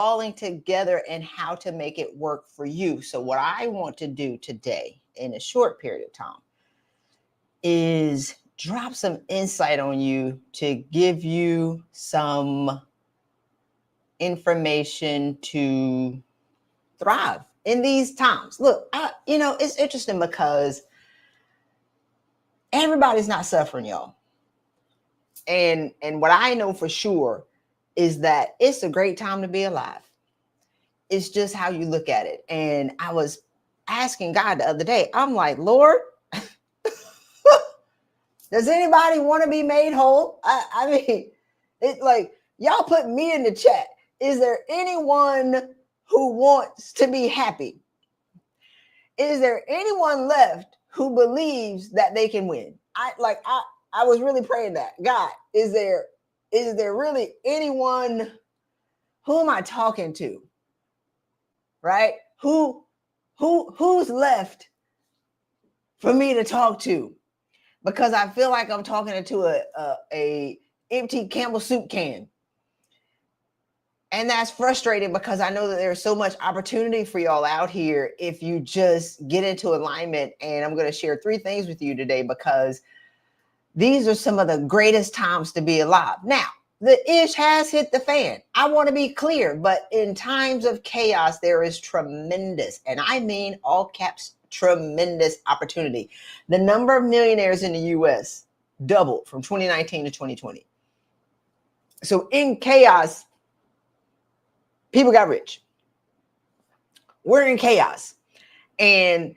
falling together and how to make it work for you. So what I want to do today in a short period of time is drop some insight on you to give you some information to thrive in these times. Look, it's interesting because everybody's not suffering, y'all. And what I know for sure is that it's a great time to be alive. It's just how you look at it. And I was asking God the other day, I'm like, Lord, does anybody want to be made whole? I mean, it's like, y'all put me in the chat. Is there anyone who wants to be happy? Is there anyone left who believes that they can win? I was really praying that. God, is there really anyone? Who am I talking to? Right? Who's left for me to talk to? Because I feel like I'm talking to a empty Campbell soup can. And that's frustrating because I know that there's so much opportunity for y'all out here if you just get into alignment. And I'm going to share 3 things with you today because these are some of the greatest times to be alive. Now, the ish has hit the fan. I want to be clear, but in times of chaos, there is tremendous, and I mean all caps, tremendous opportunity. The number of millionaires in the US doubled from 2019 to 2020. So in chaos, people got rich. We're in chaos. And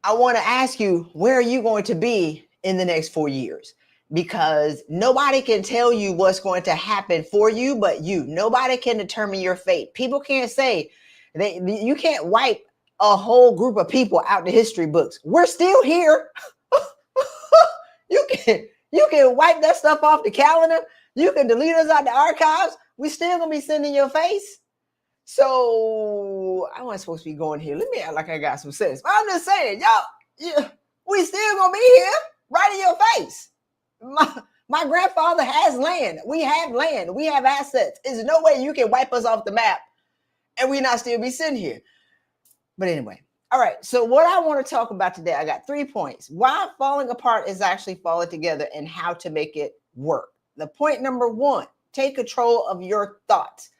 I want to ask you, where are you going to be in the next 4 years? Because nobody can tell you what's going to happen for you but you. Nobody can determine your fate. People can't say, you can't wipe a whole group of people out the history books. We're still here. You can wipe that stuff off the calendar. You can delete us out the archives. We still gonna be sitting in your face. So I wasn't supposed to be going here. Let me act like I got some sense. But I'm just saying, y'all, we still gonna be here right in your face. My grandfather has land. We have land. We have assets. There's no way you can wipe us off the map and we not still be sitting here. But anyway, all right. So what I want to talk about today, I got 3 points. Why falling apart is actually falling together and how to make it work. The point number 1, take control of your thoughts.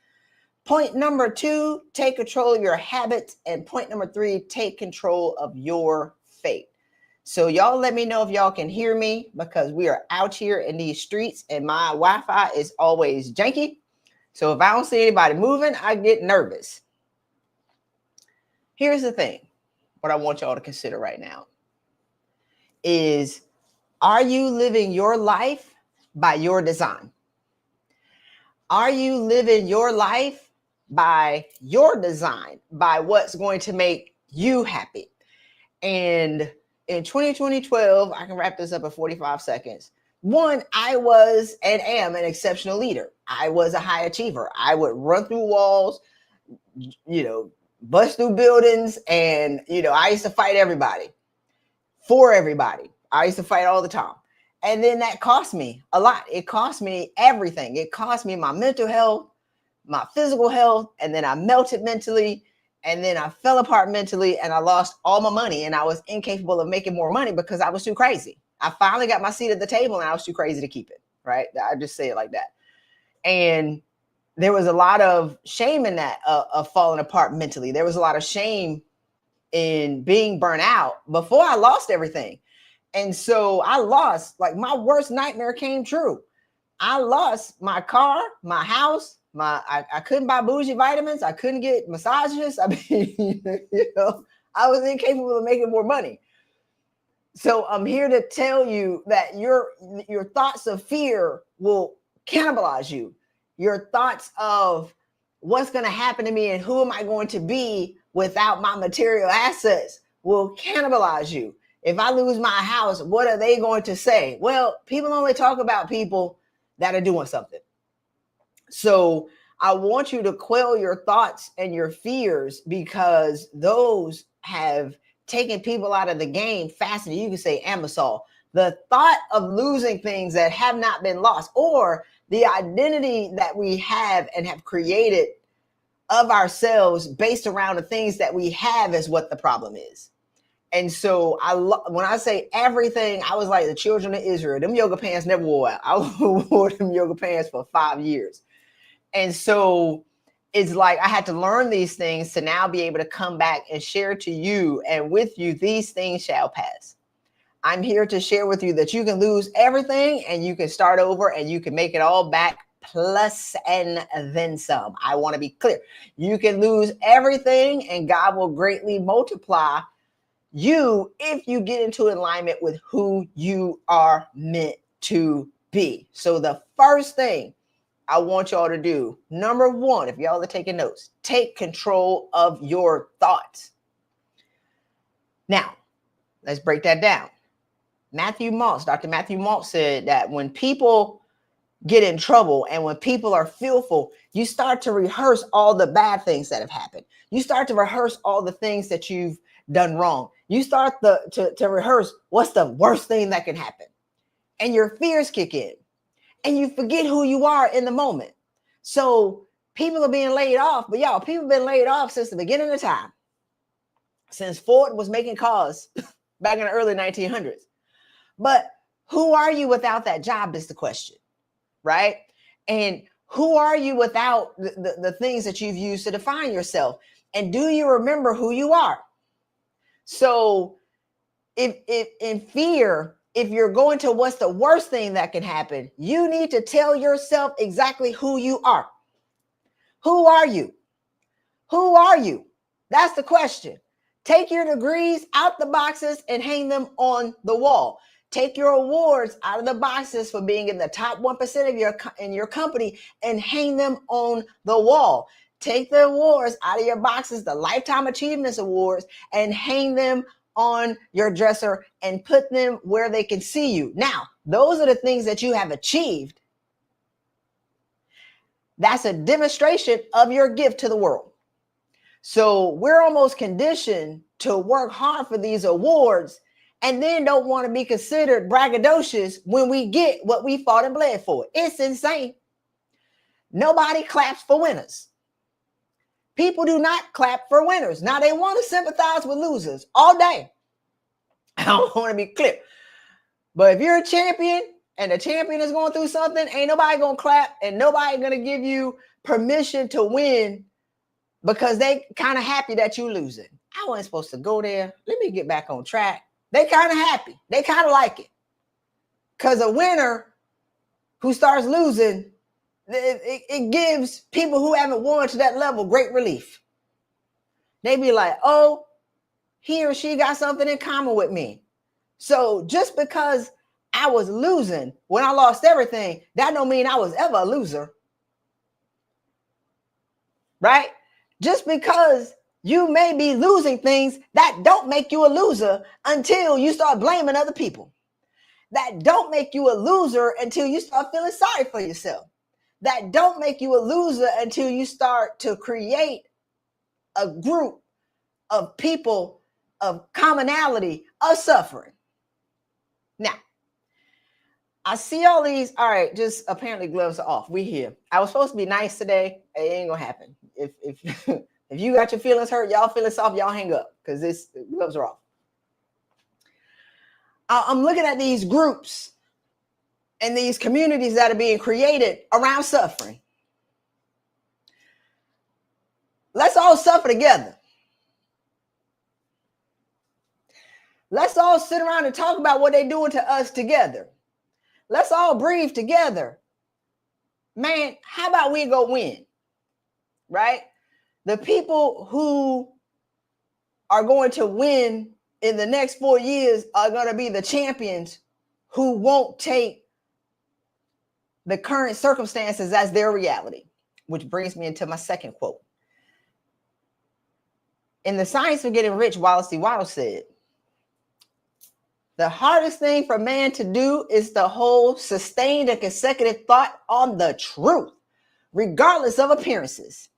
Point number 2, take control of your habits. And point number 3, take control of your fate. So y'all let me know if y'all can hear me because we are out here in these streets and my Wi-Fi is always janky. So if I don't see anybody moving, I get nervous. Here's the thing. What I want y'all to consider right now is, are you living your life by your design? Are you living your life by your design, by what's going to make you happy? And in 2012, I can wrap this up in 45 seconds. 1, I was and am an exceptional leader. I was a high achiever. I would run through walls, bust through buildings. And, I used to fight everybody for everybody. I used to fight all the time. And then that cost me a lot. It cost me everything. It cost me my mental health, my physical health, and then I melted mentally. And then I fell apart mentally and I lost all my money and I was incapable of making more money because I was too crazy. I finally got my seat at the table and I was too crazy to keep it, right? I just say it like that. And there was a lot of shame in that, of falling apart mentally. There was a lot of shame in being burnt out before I lost everything. And so I lost, like my worst nightmare came true. I lost my car, my house, I couldn't buy bougie vitamins. I couldn't get massages. I mean, I was incapable of making more money. So I'm here to tell you that your thoughts of fear will cannibalize you. Your thoughts of what's going to happen to me and who am I going to be without my material assets will cannibalize you. If I lose my house, what are they going to say? Well, people only talk about people that are doing something. So I want you to quell your thoughts and your fears because those have taken people out of the game faster than you can say Amazon. The thought of losing things that have not been lost, or the identity that we have and have created of ourselves based around the things that we have is what the problem is. And so when I say everything, I was like the children of Israel. Them yoga pants never wore out. I wore them yoga pants for 5 years. And so it's like I had to learn these things to now be able to come back and share to you and with you, these things shall pass. I'm here to share with you that you can lose everything and you can start over and you can make it all back plus and then some. I want to be clear. You can lose everything and God will greatly multiply you if you get into alignment with who you are meant to be. So the first thing I want y'all to do, number one, if y'all are taking notes, take control of your thoughts. Now, let's break that down. Dr. Matthew Maltz said that when people get in trouble and when people are fearful, you start to rehearse all the bad things that have happened. You start to rehearse all the things that you've done wrong. You start to rehearse what's the worst thing that can happen. And your fears kick in and you forget who you are in the moment. So people are being laid off, but y'all, people have been laid off since the beginning of time. Since Ford was making cars back in the early 1900s. But who are you without that job is the question, right? And who are you without the things that you've used to define yourself? And do you remember who you are? So if in fear, if you're going to what's the worst thing that can happen, you need to tell yourself exactly who you are. Who are you? Who are you? That's the question. Take your degrees out the boxes and hang them on the wall. Take your awards out of the boxes for being in the top 1% of your company and hang them on the wall. Take the awards out of your boxes, the Lifetime Achievements Awards, and hang them on your dresser and put them where they can see you. Now, those are the things that you have achieved. That's a demonstration of your gift to the world. So we're almost conditioned to work hard for these awards and then don't want to be considered braggadocious when we get what we fought and bled for. It's insane. Nobody claps for winners. People do not clap for winners. Now they want to sympathize with losers all day. I don't want to be clear. But if you're a champion and the champion is going through something, ain't nobody going to clap and nobody going to give you permission to win because they kind of happy that you're losing. I wasn't supposed to go there. Let me get back on track. They kind of happy. They kind of like it. Because a winner who starts losing, it gives people who haven't won to that level great relief. They be like, oh, he or she got something in common with me. So just because I was losing when I lost everything, that don't mean I was ever a loser. Right? Just because you may be losing things, that don't make you a loser until you start blaming other people. That don't make you a loser until you start feeling sorry for yourself. That don't make you a loser until you start to create a group of people of commonality of suffering. Now, I see all these. All right, just apparently gloves are off. We here. I was supposed to be nice today. It ain't gonna happen. If if you got your feelings hurt, y'all feeling soft, y'all hang up because this gloves are off. I'm looking at these groups and these communities that are being created around suffering. Let's all suffer together. Let's all sit around and talk about what they're doing to us together. Let's all breathe together. Man, how about we go win? Right? The people who are going to win in the next 4 years are going to be the champions who won't take the current circumstances as their reality, which brings me into my second quote. In The Science of Getting Rich, Wallace D. Waddell said, the hardest thing for man to do is to hold sustained and consecutive thought on the truth, regardless of appearances.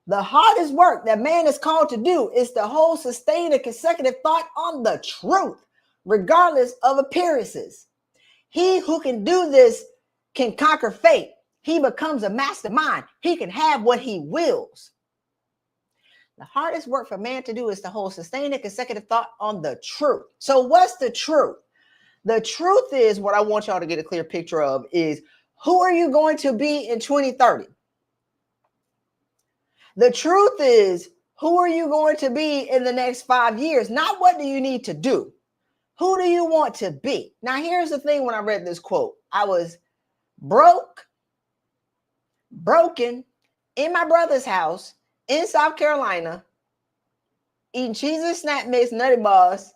The hardest work that man is called to do is to hold sustained and consecutive thought on the truth, regardless of appearances. He who can do this can conquer fate, He becomes a mastermind. He can have what he wills. The hardest work for man to do is to hold sustained and consecutive thought on the truth. So what's the truth? The truth is, what I want y'all to get a clear picture of is, who are you going to be in 2030? The truth is, who are you going to be in the next 5 years? Not what do you need to do. Who do you want to be? Now, here's the thing. When I read this quote, I was broken in my brother's house in South Carolina, eating cheese snap mix, nutty bars,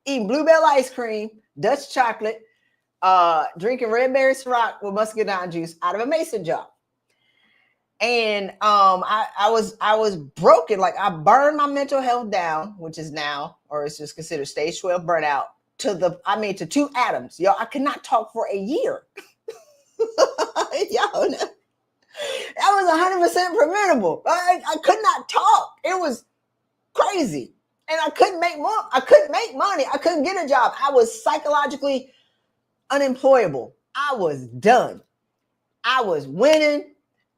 eating bluebell ice cream, Dutch chocolate, drinking red berry Ciroc with muscadine juice out of a mason jar. And I was broken. Like, I burned my mental health down, which is now, or it's just considered stage 12 burnout, to 2 atoms. Yo, I could not talk for a year. Yo, that was 100% preventable. I could not talk. It was crazy. And I couldn't make more. I couldn't make money. I couldn't get a job. I was psychologically unemployable. I was done. I was winning.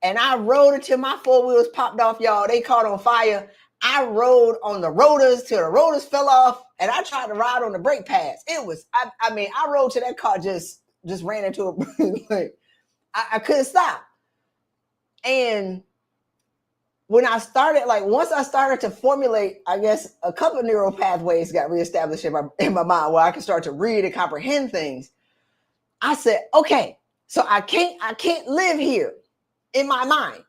And I rode until my 4 wheels popped off, y'all. They caught on fire. I rode on the rotors till the rotors fell off. And I tried to ride on the brake pads. It was, I rode till that car just ran into a, like, I couldn't stop. And when I started, like, once I started to formulate, I guess, a couple of neural pathways got reestablished in my mind where I could start to read and comprehend things. I said, okay, so I can't live here in my mind.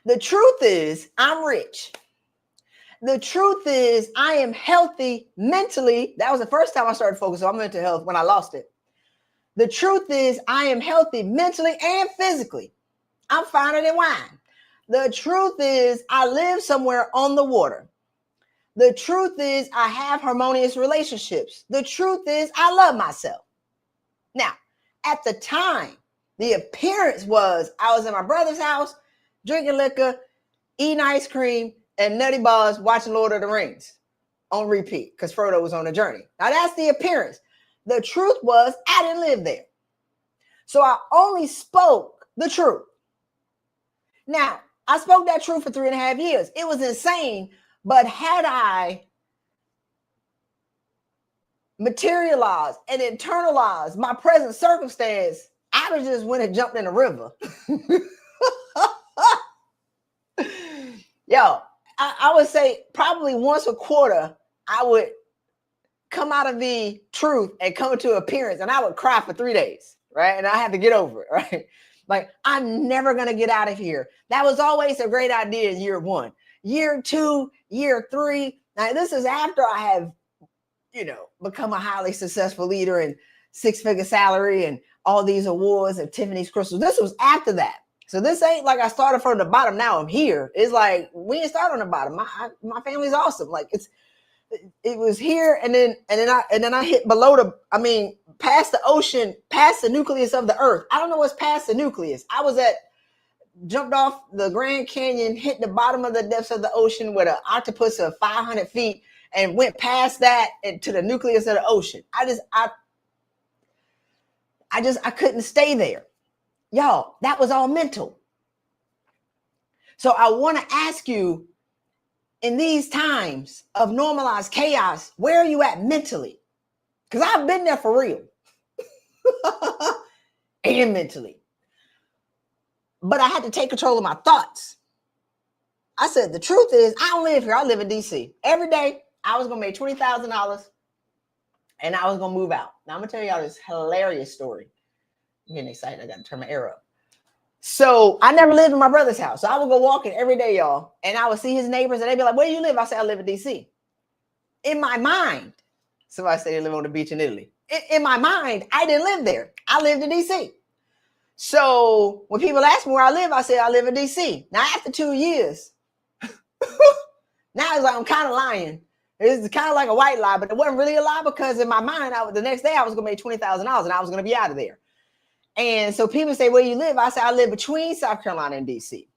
The truth is, I'm rich. The truth is, I am healthy mentally. That was the first time I started focusing on mental health, when I lost it. The truth is, I am healthy mentally and physically. I'm finer than wine. The truth is, I live somewhere on the water. The truth is, I have harmonious relationships. The truth is, I love myself. Now, at the time, the appearance was, I was in my brother's house, drinking liquor, eating ice cream, and nutty bars, watching Lord of the Rings on repeat, because Frodo was on a journey. Now, that's the appearance. The truth was, I didn't live there. So I only spoke the truth. Now, I spoke that truth for 3.5 years. It was insane. But had I materialized and internalized my present circumstance, I would just went and jumped in the river. Yo, I would say probably once a quarter, I would come out of the truth and come to appearance, and I would cry for 3 days, right? And I had to get over it, right? Like, I'm never going to get out of here. That was always a great idea in year 1. Year 2, year 3. Now, this is after I have, become a highly successful leader and 6-figure salary and all these awards and Tiffany's crystals. This was after that. So this ain't like I started from the bottom. Now I'm here. It's like, we didn't start on the bottom. My family's awesome. Like, it was here, and then I hit past the ocean, past the nucleus of the earth. I don't know what's past the nucleus. I was jumped off the Grand Canyon, hit the bottom of the depths of the ocean with an octopus of 500 feet, and went past that to the nucleus of the ocean. I couldn't stay there. Y'all, that was all mental. So I want to ask you, in these times of normalized chaos, where are you at mentally? Because I've been there for real. And mentally. But I had to take control of my thoughts. I said, the truth is, I don't live here. I live in DC. Every day, I was going to make $20,000 and I was going to move out. Now, I'm going to tell y'all this hilarious story. I'm getting excited. I got to turn my air up. So I never lived in my brother's house. So I would go walking every day, y'all. And I would see his neighbors and they'd be like, where do you live? I say, I live in DC. In my mind, somebody say they live on the beach in Italy. In my mind, I didn't live there. I lived in DC. So when people ask me where I live, I say I live in DC. Now, after 2 years, now it's like I'm kind of lying. It's kind of like a white lie, but it wasn't really a lie, because in my mind, the next day I was going to make $20,000 and I was going to be out of there. And so people say, where you live? I say, I live between South Carolina and DC.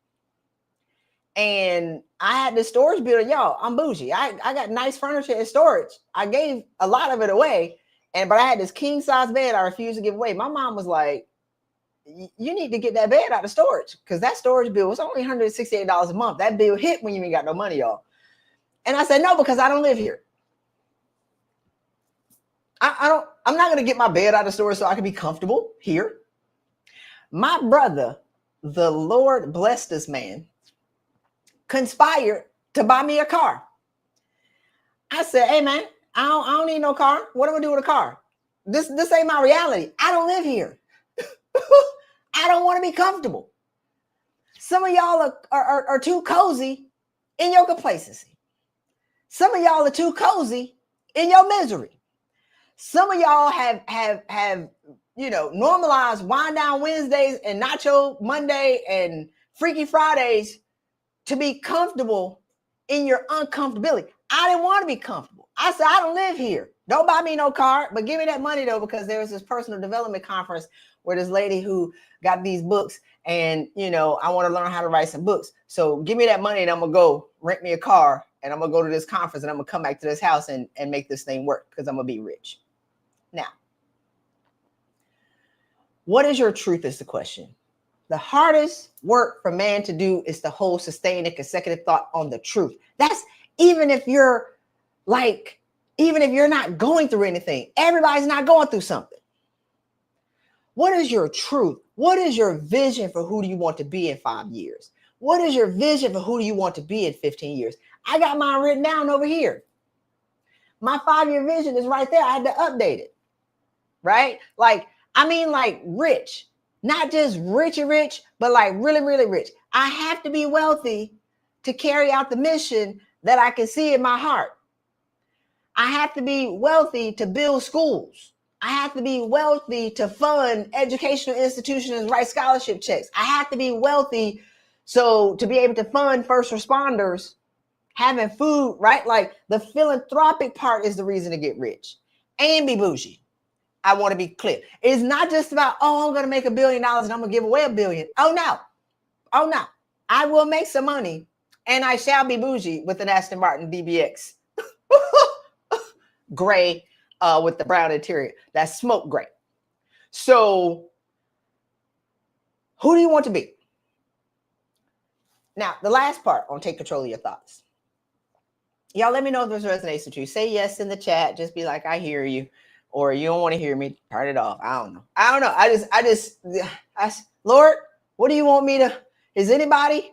And I had this storage building. Y'all, I'm bougie. I got nice furniture and storage. I gave a lot of it away. But I had this king size bed I refused to give away. My mom was like, you need to get that bed out of storage because that storage bill was only $168 a month. That bill hit when you ain't got no money, y'all. And I said, no, because I don't live here. I'm not going to get my bed out of storage so I can be comfortable here. My brother, the Lord bless this man, conspired to buy me a car. I said, hey man, I don't need no car. What am I gonna do with a car? This ain't my reality. I don't live here. I don't want to be comfortable. Some of y'all are too cozy in your complacency. Some of y'all are too cozy in your misery. Some of y'all have normalized wind down Wednesdays and nacho Monday and Freaky Fridays to be comfortable in your uncomfortability. I didn't want to be comfortable. I said, I don't live here. Don't buy me no car, but give me that money though, because there was this personal development conference where this lady who got these books and, I want to learn how to write some books. So give me that money and I'm going to go rent me a car and I'm going to go to this conference and I'm going to come back to this house and make this thing work because I'm going to be rich. Now, what is your truth is the question. The hardest work for man to do is to hold sustained and consecutive thought on the truth. That's even if you're not going through anything. Everybody's not going through something. What is your truth? What is your vision for who do you want to be in 5 years? What is your vision for who do you want to be in 15 years? I got mine written down over here. My 5-year vision is right there. I had to update it. Right? Like rich. Not just rich, but like really, really rich. I have to be wealthy to carry out the mission that I can see in my heart. I have to be wealthy to build schools. I have to be wealthy to fund educational institutions and write scholarship checks. I have to be wealthy so to be able to fund first responders, having food, right? Like the philanthropic part is the reason to get rich and be bougie. I want to be clear. It's not just about, I'm going to make $1 billion and I'm going to give away $1 billion. Oh, no. I will make some money and I shall be bougie with an Aston Martin DBX. Gray with the brown interior. That's smoke gray. So who do you want to be? Now, the last part on take control of your thoughts. Y'all let me know if this resonates with you. Say yes in the chat. Just be like, I hear you. Or you don't want to hear me, turn it off. I don't know. I just, Lord, what do you want me to, is anybody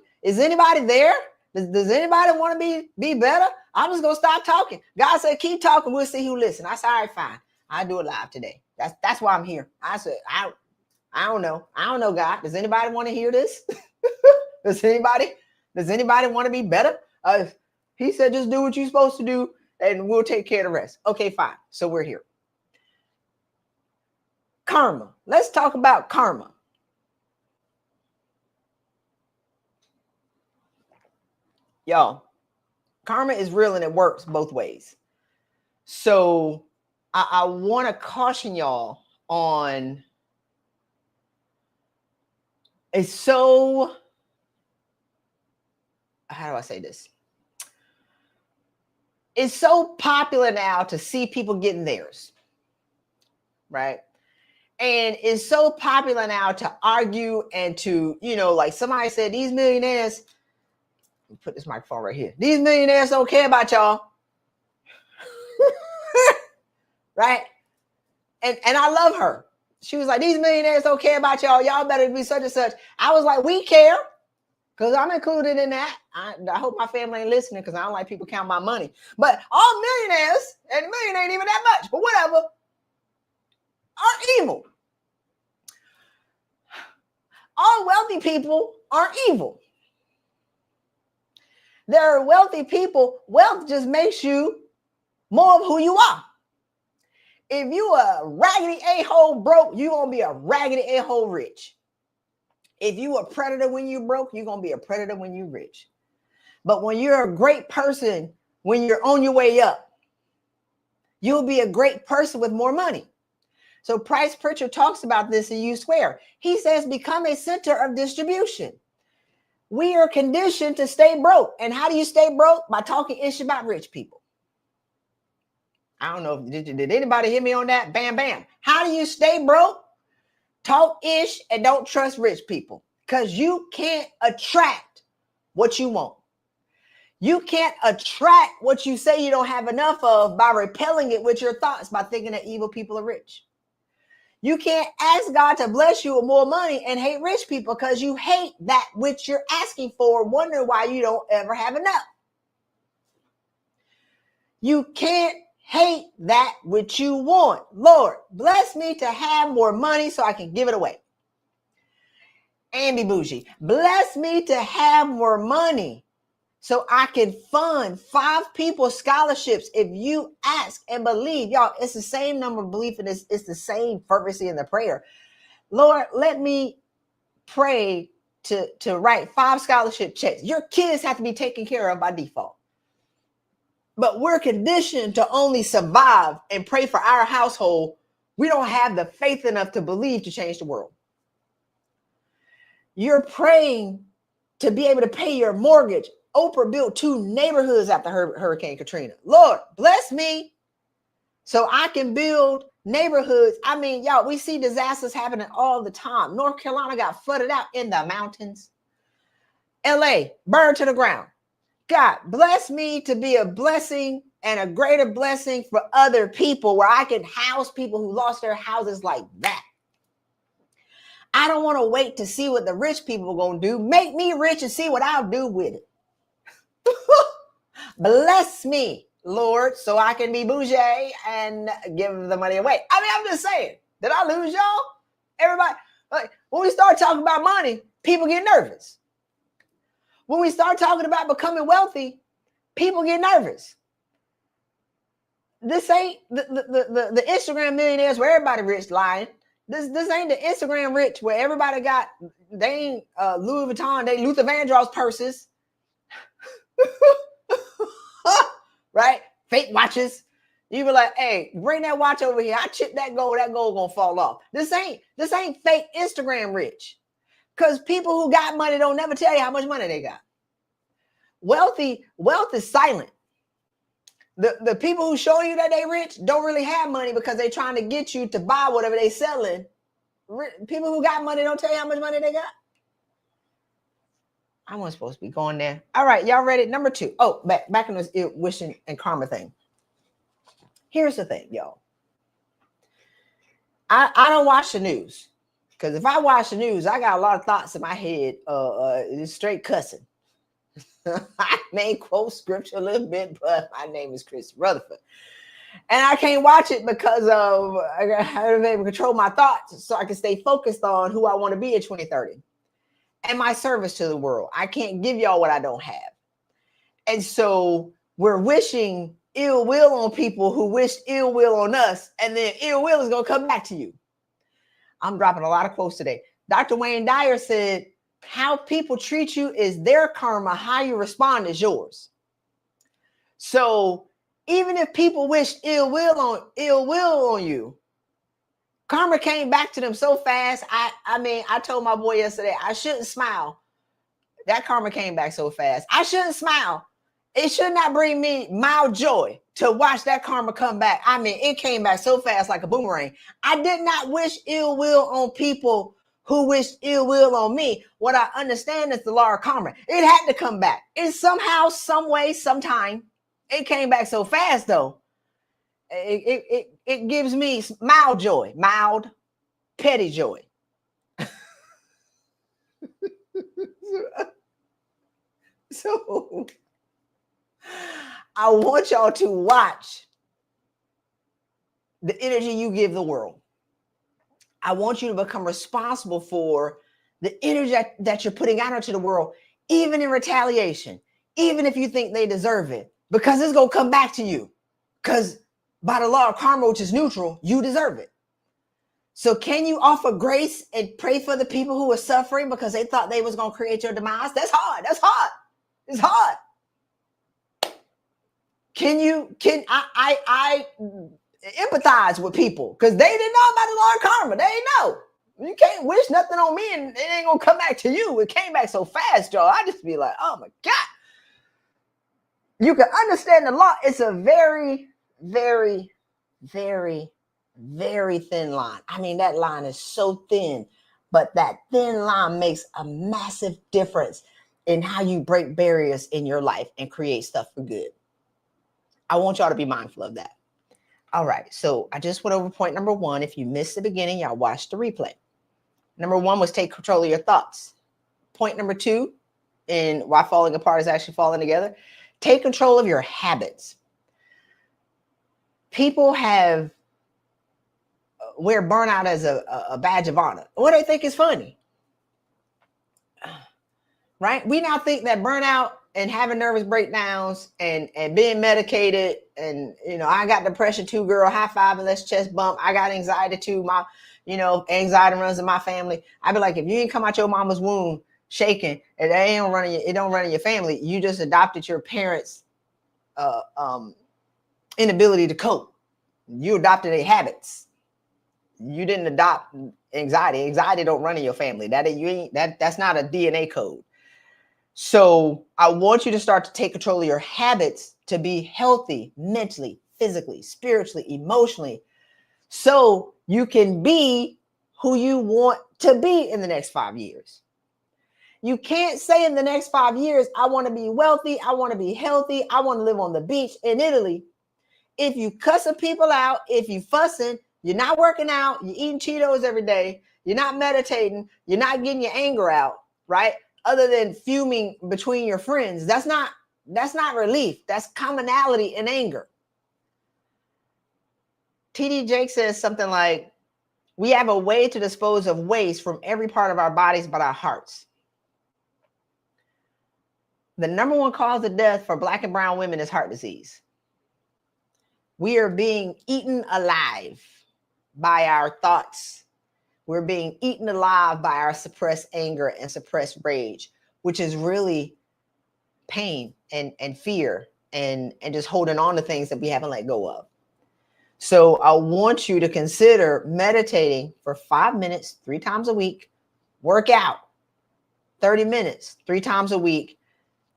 there? Does anybody want to be better? I'm just going to stop talking. God said, keep talking. We'll see who listens. I said, all right, fine. I'll do it live today. That's why I'm here. I said, I don't know. I don't know, God. Does anybody want to hear this? Does anybody want to be better? He said, just do what you're supposed to do and we'll take care of the rest. Okay, fine. So we're here. Karma. Let's talk about karma. Y'all, karma is real and it works both ways. So I want to caution y'all on, it's so, how do I say this? It's so popular now to see people getting theirs, right? And it's so popular now to argue and to, like somebody said, these millionaires, let me put this microphone right here. These millionaires don't care about y'all. Right? And I love her. She was like, these millionaires don't care about y'all. Y'all better be such and such. I was like, we care. Because I'm included in that. I hope my family ain't listening because I don't like people count my money. But all millionaires, and a million ain't even that much, but whatever, are evil. All wealthy people are evil. There are wealthy people. Wealth just makes you more of who you are. If you are a raggedy a-hole broke, you're going to be a raggedy a-hole rich. If you a predator when you broke, you're going to be a predator when you rich. But when you're a great person, when you're on your way up, you'll be a great person with more money. So Price Pritchard talks about this in You Swear. He says, become a center of distribution. We are conditioned to stay broke. And how do you stay broke? By talking ish about rich people. I don't know. Did anybody hear me on that? Bam, bam. How do you stay broke? Talk ish and don't trust rich people, because you can't attract what you want. You can't attract what you say you don't have enough of by repelling it with your thoughts, by thinking that evil people are rich. You can't ask God to bless you with more money and hate rich people, because you hate that which you're asking for, wonder why you don't ever have enough. You can't hate that which you want. Lord, bless me to have more money so I can give it away and be bougie. Bless me to have more money so I can fund 5 people's scholarships. If you ask and believe, y'all, it's the same number of belief in this. It's the same fervency in the prayer. Lord, let me pray to write 5 scholarship checks. Your kids have to be taken care of by default. But we're conditioned to only survive and pray for our household. We don't have the faith enough to believe to change the world. You're praying to be able to pay your mortgage. Oprah built 2 neighborhoods after Hurricane Katrina. Lord, bless me so I can build neighborhoods. I mean, y'all, we see disasters happening all the time. North Carolina got flooded out in the mountains. LA burned to the ground. God, bless me to be a blessing and a greater blessing for other people, where I can house people who lost their houses like that. I don't want to wait to see what the rich people are going to do. Make me rich and see what I'll do with it. Bless me, Lord, so I can be bougie and give the money away. I mean, I'm just saying, did I lose y'all? Everybody, like, when we start talking about money, people get nervous. When we start talking about becoming wealthy, people get nervous. This ain't the Instagram millionaires where everybody rich lying. This ain't the Instagram rich where everybody got, they ain't Louis Vuitton, they Luther Vandross purses. Right? Fake watches. You be like, hey, bring that watch over here. I chip that gold gonna fall off. This ain't fake Instagram rich. Because people who got money don't never tell you how much money they got. Wealth is silent. The people who show you that they rich don't really have money, because they're trying to get you to buy whatever they selling. People who got money don't tell you how much money they got. I wasn't supposed to be going there. All right, y'all ready? Number 2. Oh, back in this wishing and karma thing. Here's the thing, y'all. I don't watch the news, because if I watch the news, I got a lot of thoughts in my head. It's straight cussing. I may quote scripture a little bit, but my name is Christy Rutherford, and I can't watch it because I gotta be able to control my thoughts so I can stay focused on who I want to be in 2030 and my service to the world. I can't give y'all what I don't have, and so we're wishing ill will on people who wished ill will on us, and then ill will is gonna come back to you. I'm dropping a lot of quotes today. Dr. Wayne Dyer said, how people treat you is their karma. How you respond is yours. So even if people wish ill will on you, karma came back to them so fast. I mean, I told my boy yesterday, I shouldn't smile. That karma came back so fast. I shouldn't smile. It should not bring me mild joy to watch that karma come back. I mean, it came back so fast like a boomerang. I did not wish ill will on people who wished ill will on me. What I understand is the law of karma. It had to come back. It somehow, some way, sometime. It came back so fast, though. It gives me mild joy, mild, petty joy. So I want y'all to watch the energy you give the world. I want you to become responsible for the energy that you're putting out into the world, even in retaliation, even if you think they deserve it, because it's going to come back to you. Because by the law of karma, which is neutral, you deserve it. So can you offer grace and pray for the people who are suffering because they thought they was going to create your demise? That's hard. That's hard. It's hard. I empathize with people because they didn't know about the law of karma. They didn't know. You can't wish nothing on me and it ain't gonna come back to you. It came back so fast, y'all. I just be like, oh my God. You can understand the law. It's a very very, very, very thin line. I mean, that line is so thin, but that thin line makes a massive difference in how you break barriers in your life and create stuff for good. I want y'all to be mindful of that. All right, so I just went over point number 1. If you missed the beginning, y'all watch the replay. Number 1 was take control of your thoughts. Point number 2, and why falling apart is actually falling together, take control of your habits. People wear burnout as a badge of honor. What they think is funny, right? We now think that burnout and having nervous breakdowns and being medicated and, I got depression too, girl, high five and let's chest bump. I got anxiety too. My, anxiety runs in my family. I'd be like, if you ain't come out your mama's womb shaking and it don't run in your family, you just adopted your parents' inability to cope. You adopted their habits. You didn't adopt anxiety. Anxiety don't run in your family. That's not a DNA code. So I want you to start to take control of your habits to be healthy mentally, physically, spiritually, emotionally, so you can be who you want to be in the next 5 years. You can't say in the next 5 years, I want to be wealthy, I want to be healthy, I want to live on the beach in Italy. If you cussing people out, if you fussing, you're not working out, you're eating Cheetos every day, you're not meditating, you're not getting your anger out, right? Other than fuming between your friends, that's not relief. That's commonality in anger. TD Jake says something like, we have a way to dispose of waste from every part of our bodies but our hearts. The number 1 cause of death for Black and brown women is heart disease. We are being eaten alive by our thoughts. We're being eaten alive by our suppressed anger and suppressed rage, which is really pain and fear and just holding on to things that we haven't let go of. So I want you to consider meditating for 5 minutes, 3 times a week, work out 30 minutes, 3 times a week,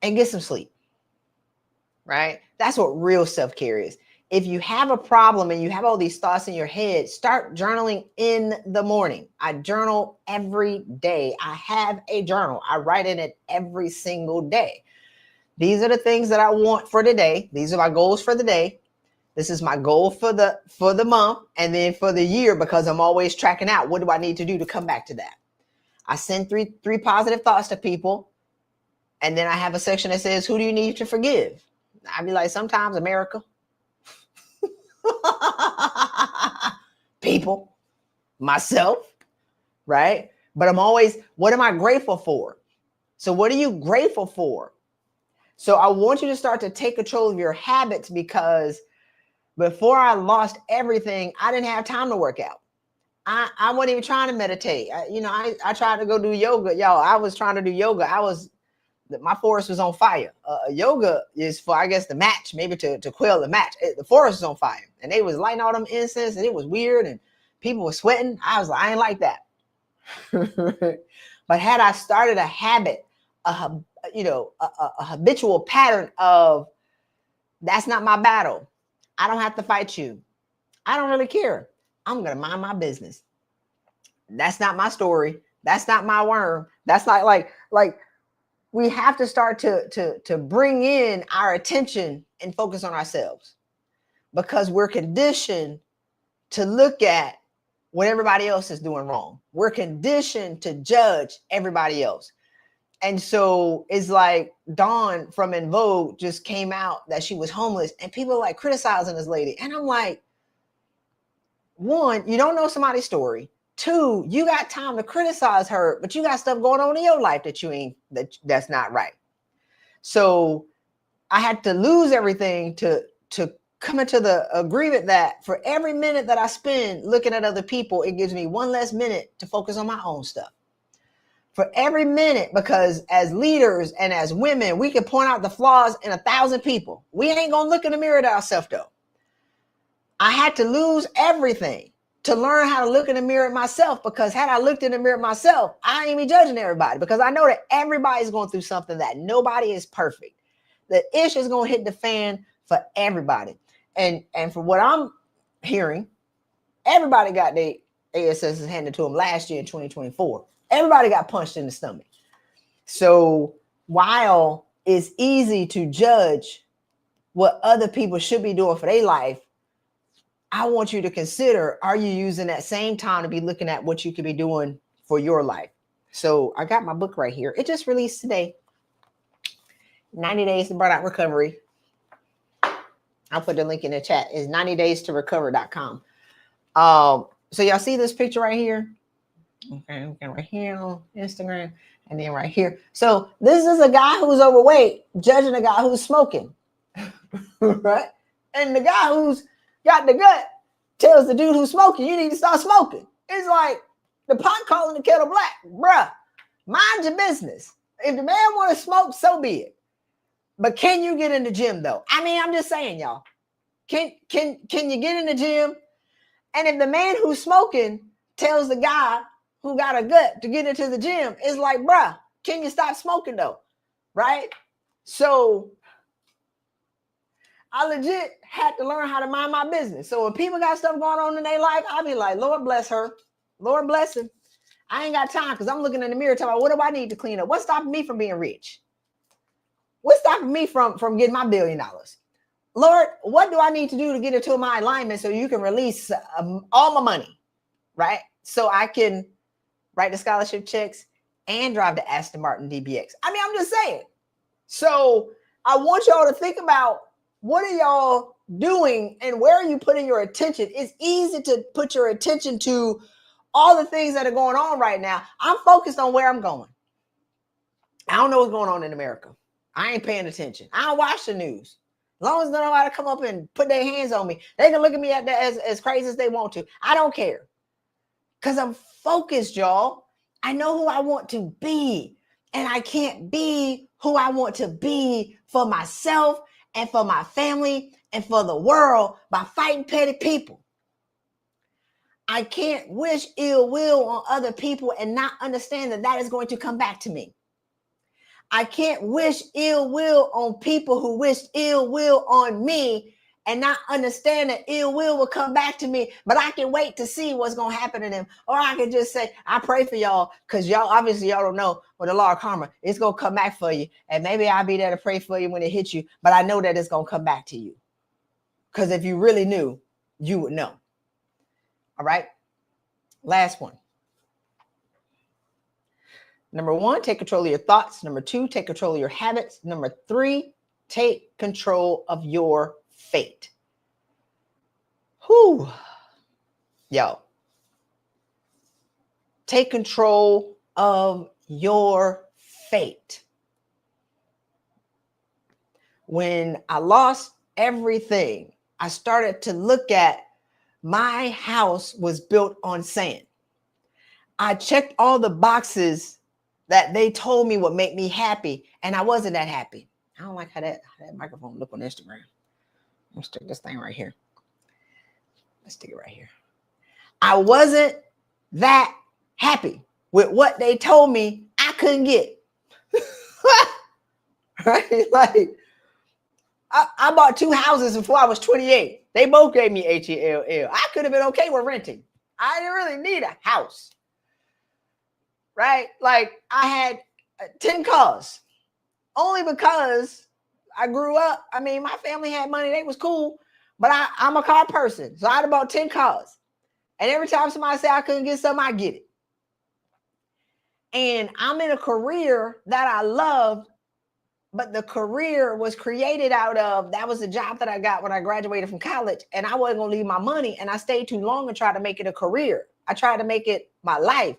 and get some sleep, right? That's what real self-care is. If you have a problem and you have all these thoughts in your head, start journaling in the morning. I journal every day. I have a journal. I write in it every single day. These are the things that I want for today. These are my goals for the day. This is my goal for the month and then for the year, because I'm always tracking out. What do I need to do to come back to that? I send three positive thoughts to people. And then I have a section that says, who do you need to forgive? I'd be like, sometimes America. People, myself, right? But I'm always, what am I grateful for? So what are you grateful for? So I want you to start to take control of your habits, because before I lost everything, I didn't have time to work out. I wasn't even trying to meditate. I tried to go do yoga. Y'all, I was trying to do yoga. My forest was on fire. Yoga is for, I guess, the match, maybe to quell the match. The forest was on fire, and they was lighting all them incense, and it was weird, and people were sweating. I was like, I ain't like that. But had I started a habit, a habitual pattern of, that's not my battle. I don't have to fight you. I don't really care. I'm gonna mind my business. That's not my story. That's not my worm. That's not like. We have to start to bring in our attention and focus on ourselves, because we're conditioned to look at what everybody else is doing wrong. We're conditioned to judge everybody else. And so it's like Dawn from En Vogue just came out that she was homeless, and people are like criticizing this lady. And I'm like, 1, you don't know somebody's story. 2, you got time to criticize her, but you got stuff going on in your life that's not right. So I had to lose everything to come into the agreement that for every minute that I spend looking at other people, it gives me 1 less minute to focus on my own stuff. For every minute, because as leaders and as women, we can point out the flaws in 1,000 people. We ain't gonna look in the mirror at ourselves though. I had to lose everything to learn how to look in the mirror at myself, because had I looked in the mirror at myself, I ain't even judging everybody, because I know that everybody's going through something, that nobody is perfect. The ish is going to hit the fan for everybody. And from what I'm hearing, everybody got their ASSs handed to them last year in 2024. Everybody got punched in the stomach. So while it's easy to judge what other people should be doing for their life, I want you to consider, are you using that same time to be looking at what you could be doing for your life? So I got my book right here. It just released today. 90 Days to Burnout Recovery. I'll put the link in the chat. It's 90days-to-recover.com. So y'all see this picture right here? Okay, right here on Instagram, and then right here. So this is a guy who's overweight judging a guy who's smoking, right? And the guy who's got the gut tells the dude who's smoking, you need to start smoking. It's like the pot calling the kettle black. Bruh, mind your business. If the man want to smoke, so be it. But can you get in the gym though? I mean, I'm just saying, y'all. Can you get in the gym? And if the man who's smoking tells the guy who got a gut to get into the gym, it's like, bruh, can you stop smoking though? Right? So I legit had to learn how to mind my business. So when people got stuff going on in their life, I'll be like, Lord bless her. Lord bless him. I ain't got time because I'm looking in the mirror talking about, what do I need to clean up? What's stopping me from being rich? What's stopping me from getting my $1 billion? Lord, what do I need to do to get into my alignment so you can release all my money, right? So I can write the scholarship checks and drive the Aston Martin DBX. I mean, I'm just saying. So I want y'all to think about, what are y'all doing and where are you putting your attention? It's easy to put your attention to all the things that are going on right now. I'm focused on where I'm going. I don't know what's going on in America. I ain't paying attention. I don't watch the news. As long as they know how to come up and put their hands on me, they can look at me at that as crazy as they want to. I don't care. Because I'm focused, y'all. I know who I want to be. And I can't be who I want to be for myself and for my family and for the world by fighting petty people. I can't wish ill will on other people and not understand that that is going to come back to me. I can't wish ill will on people who wished ill will on me and not understand that ill will come back to me, but I can wait to see what's going to happen to them. Or I can just say, I pray for y'all because y'all, obviously y'all don't know with the law of karma, it's going to come back for you. And maybe I'll be there to pray for you when it hits you, but I know that it's going to come back to you. Because if you really knew, you would know. All right. Last one. Number 1, take control of your thoughts. Number 2, take control of your habits. Number 3, take control of your fate. Whew. Yo. Take control of your fate. When I lost everything, I started to look at my house was built on sand. I checked all the boxes that they told me would make me happy, and I wasn't that happy. I don't like how that microphone look on Instagram. Let's stick this thing right here. Let's stick it right here. I wasn't that happy with what they told me I couldn't get. Right? Like, I bought 2 houses before I was 28. They both gave me HELL. I could have been okay with renting. I didn't really need a house. Right? Like, I had 10 cars only because I grew up. I mean, my family had money. They was cool, but I'm a car person. So I had about 10 cars. And every time somebody said I couldn't get something, I get it. And I'm in a career that I loved, but the career was created out of, that was the job that I got when I graduated from college. And I wasn't going to leave my money. And I stayed too long and tried to make it a career. I tried to make it my life.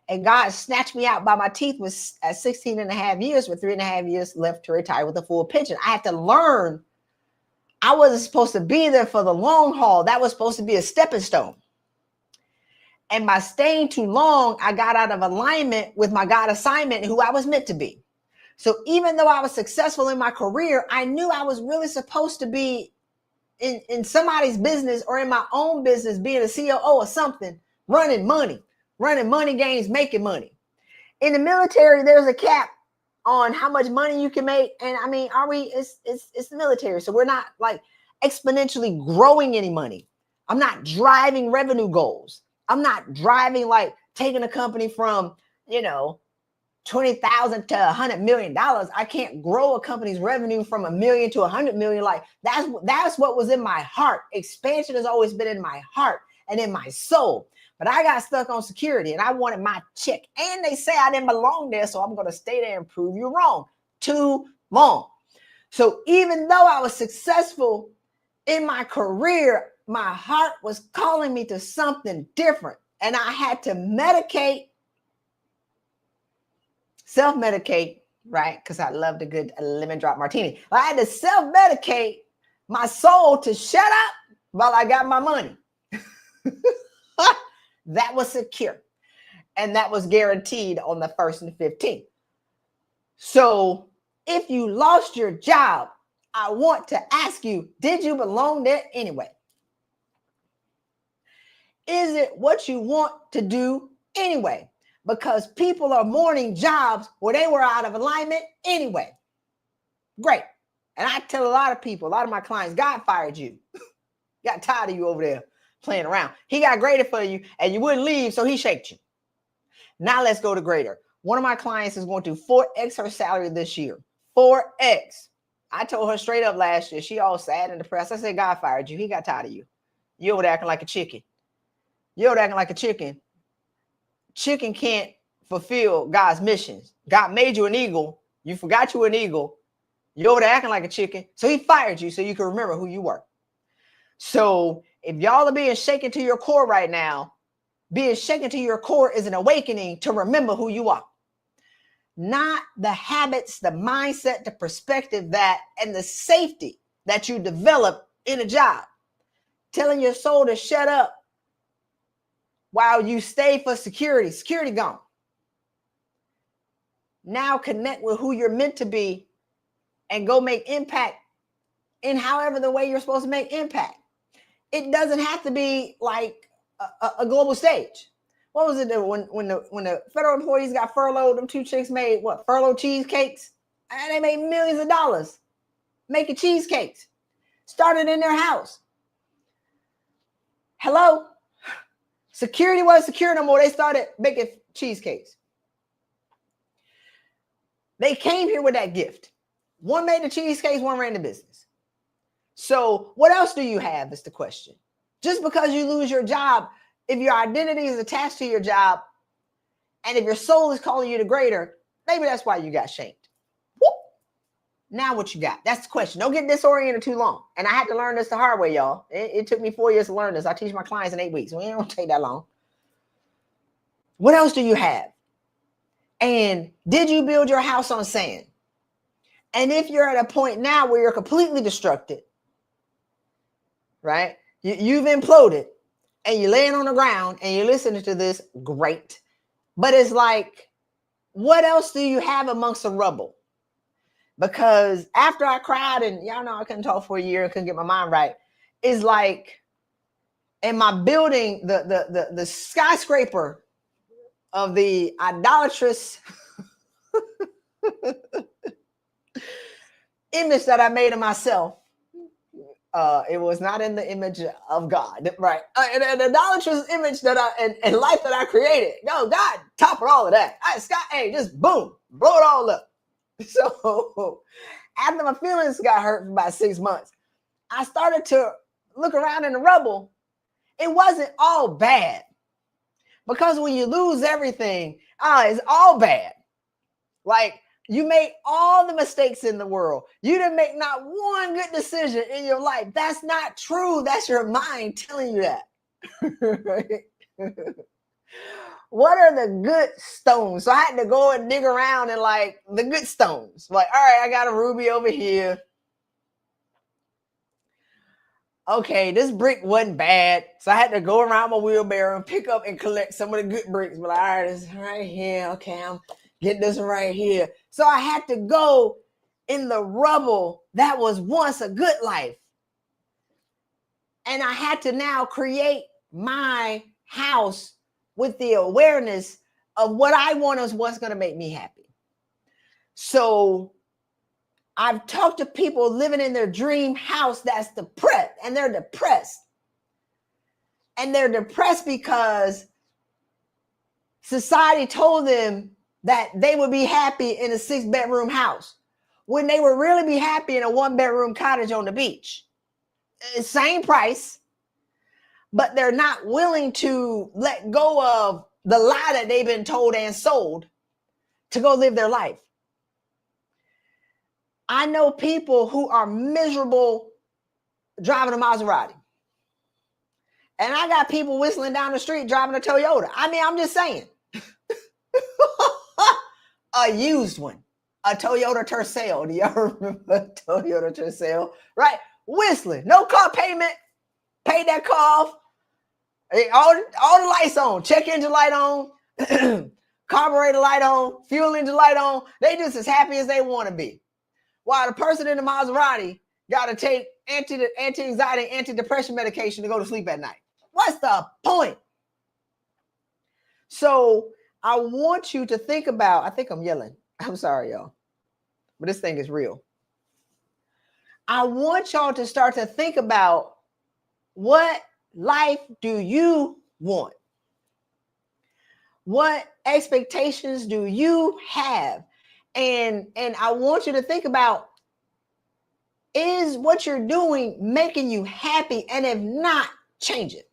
And God snatched me out by my teeth at 16 and a half years with 3.5 years left to retire with a full pension. I had to learn I wasn't supposed to be there for the long haul. That was supposed to be a stepping stone. And by staying too long, I got out of alignment with my God assignment, who I was meant to be. So even though I was successful in my career, I knew I was really supposed to be in somebody's business or in my own business, being a COO or something, running money games, making money. In the military, there's a cap on how much money you can make. And I mean, it's the military. So we're not like, exponentially growing any money. I'm not driving revenue goals. I'm not driving like taking a company from, 20,000 to $100 million. I can't grow a company's revenue from $1 million to $100 million. Like that's what was in my heart. Expansion has always been in my heart and in my soul. But I got stuck on security and I wanted my check. And they say I didn't belong there, so I'm going to stay there and prove you wrong. Too long. So even though I was successful in my career, my heart was calling me to something different. And I had to self-medicate, right? Because I loved a good lemon drop martini. I had to self-medicate my soul to shut up while I got my money. That was secure. And that was guaranteed on the 1st and 15th. So if you lost your job, I want to ask you, did you belong there anyway? Is it what you want to do anyway? Because people are mourning jobs where they were out of alignment anyway. Great. And I tell a lot of people, a lot of my clients, God fired you. Got tired of you over there playing around. He got greater for you and you wouldn't leave, so he shaked you. Now let's go to greater. One of my clients is going to 4x her salary this year. 4x. I told her straight up last year, she all sad and depressed. I said, God fired you. He got tired of you. You over there acting like a chicken. You over there acting like a chicken. Chicken can't fulfill God's missions. God made you an eagle. You forgot you were an eagle. You're over there acting like a chicken. So he fired you so you can remember who you were. So if y'all are being shaken to your core right now, being shaken to your core is an awakening to remember who you are. Not the habits, the mindset, the perspective and the safety that you develop in a job. Telling your soul to shut up while you stay for security. Security gone. Now connect with who you're meant to be and go make impact in however the way you're supposed to make impact. It doesn't have to be like a global stage. What was it when the federal employees got furloughed? Them two chicks made what? Furlough cheesecakes? And they made millions of dollars making cheesecakes. Started in their house. Hello? Security wasn't secure no more. They started making cheesecakes. They came here with that gift. One made the cheesecakes, one ran the business. So what else do you have is the question. Just because you lose your job, if your identity is attached to your job, and if your soul is calling you to greater, maybe that's why you got shamed. Whoop. Now what you got? That's the question. Don't get disoriented too long. And I had to learn this the hard way, y'all. It took me 4 years to learn this. I teach my clients in 8 weeks. It don't take that long. What else do you have? And did you build your house on sand? And if you're at a point now where you're completely destructed, right? You've imploded and you're laying on the ground and you're listening to this, great. But it's like, what else do you have amongst the rubble? Because after I cried and y'all know I couldn't talk for a year and couldn't get my mind right, it's like, am I building the skyscraper of the idolatrous image that I made of myself? It was not in the image of God, right? An idolatrous image that and life that I created. No, God, topple all of that. Hey, just boom, blow it all up. So after my feelings got hurt for about 6 months, I started to look around in the rubble. It wasn't all bad. Because when you lose everything, it's all bad. Like, you make all the mistakes in the world. You didn't make not one good decision in your life. That's not true. That's your mind telling you that. What are the good stones? So I had to go and dig around and like the good stones. Like, all right, I got a ruby over here. Okay, this brick wasn't bad. So I had to go around my wheelbarrow and pick up and collect some of the good bricks. But like, all right, this is right here. Okay, I'm getting this right here. So I had to go in the rubble that was once a good life. And I had to now create my house with the awareness of what I want is what's going to make me happy. So I've talked to people living in their dream house that's depressed, and they're depressed. And they're depressed because society told them that they would be happy in a 6-bedroom house when they would really be happy in a 1-bedroom cottage on the beach. Same price, but they're not willing to let go of the lie that they've been told and sold to go live their life. I know people who are miserable driving a Maserati. And I got people whistling down the street driving a Toyota. I mean, I'm just saying. A used one. A Toyota Tercel. Do y'all remember Toyota Tercel? Right? Whistling. No car payment. Paid that car off. All the lights on. Check engine light on. Carburetor light on. Fuel engine light on. They just as happy as they want to be. While the person in the Maserati got to take anti-anxiety, antidepressant medication to go to sleep at night. What's the point? So I want you to think about, I think I'm yelling. I'm sorry, y'all. But this thing is real. I want y'all to start to think about, what life do you want? What expectations do you have? And I want you to think about, is what you're doing making you happy? And if not, change it.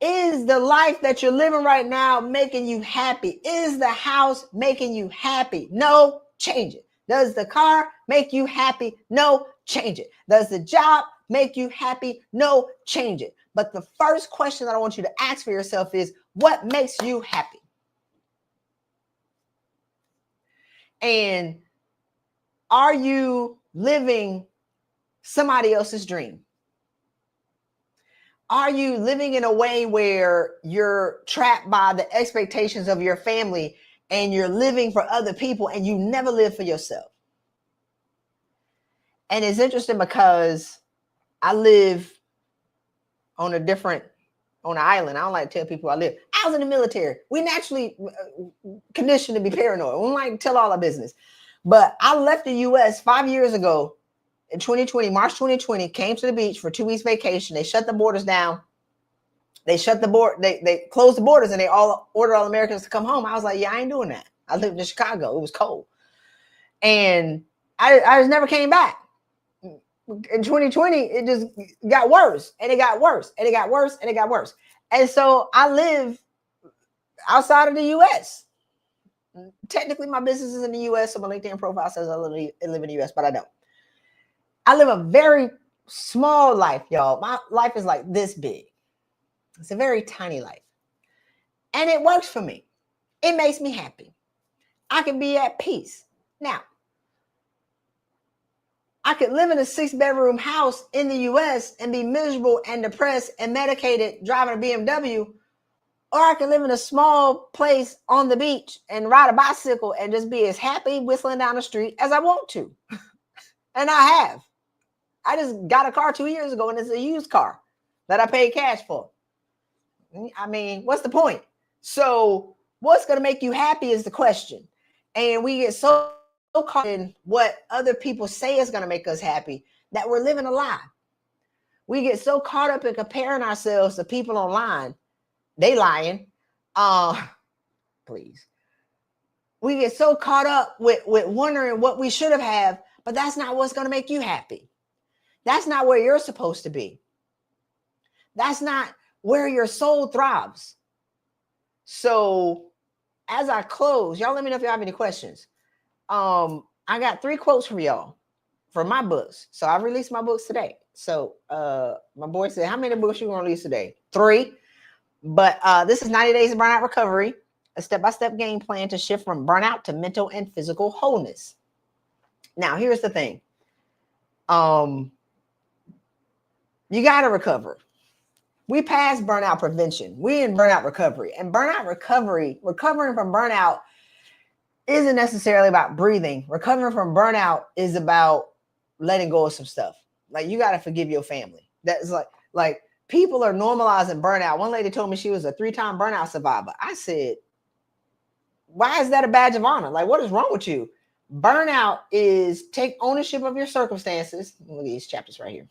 Is the life that you're living right now making you happy? Is the house making you happy? No, change it. Does the car make you happy? No, change it. Does the job make you happy? No, change it. But the first question that I want you to ask for yourself is, what makes you happy? And are you living somebody else's dream? Are you living in a way where you're trapped by the expectations of your family and you're living for other people and you never live for yourself? And it's interesting because I live on an island. I don't like to tell people I live. I was in the military. We naturally conditioned to be paranoid. We don't like to tell all our business. But I left the U.S. 5 years ago. In 2020, March 2020, came to the beach for 2 weeks vacation. They shut the borders down. They closed the borders, and they all ordered all Americans to come home. I was like, yeah, I ain't doing that. I lived in Chicago. It was cold. And I just never came back. In 2020, it just got worse, and it got worse, and it got worse, and it got worse. And so I live outside of the U.S. Technically, my business is in the U.S., so my LinkedIn profile says I live in the U.S., but I don't. I live a very small life, y'all. My life is like this big. It's a very tiny life. And it works for me. It makes me happy. I can be at peace. Now, I could live in a 6-bedroom house in the US and be miserable and depressed and medicated driving a BMW. Or I could live in a small place on the beach and ride a bicycle and just be as happy whistling down the street as I want to. And I have. I just got a car 2 years ago, and it's a used car that I paid cash for. I mean, what's the point? So what's going to make you happy is the question. And we get so caught in what other people say is going to make us happy that we're living a lie. We get so caught up in comparing ourselves to people online. They lying. Please. We get so caught up with wondering what we should have had, but that's not what's going to make you happy. That's not where you're supposed to be. That's not where your soul thrives. So as I close, y'all let me know if y'all have any questions. I got 3 quotes from y'all from my books. So I released my books today. So my boy said, how many books you want to release today? 3. But this is 90 Days of Burnout Recovery, a step-by-step game plan to shift from burnout to mental and physical wholeness. Now, here's the thing. You got to recover. We passed burnout prevention. We in burnout recovery. And burnout recovery, recovering from burnout isn't necessarily about breathing. Recovering from burnout is about letting go of some stuff. Like, you got to forgive your family. That's like people are normalizing burnout. One lady told me she was a 3-time burnout survivor. I said, why is that a badge of honor? Like, what is wrong with you? Burnout is take ownership of your circumstances. Look at these chapters right here.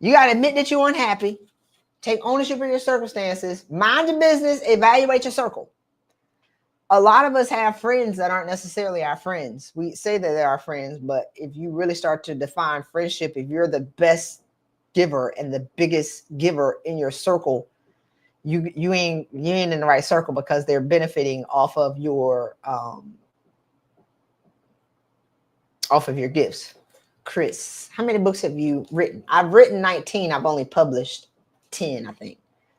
You got to admit that you're unhappy. Take ownership of your circumstances. Mind your business. Evaluate your circle. A lot of us have friends that aren't necessarily our friends. We say that they're our friends, but if you really start to define friendship, if you're the best giver and the biggest giver in your circle, you ain't in the right circle, because they're benefiting off of your gifts. Chris, how many books have you written? I've written 19. I've only published 10, I think.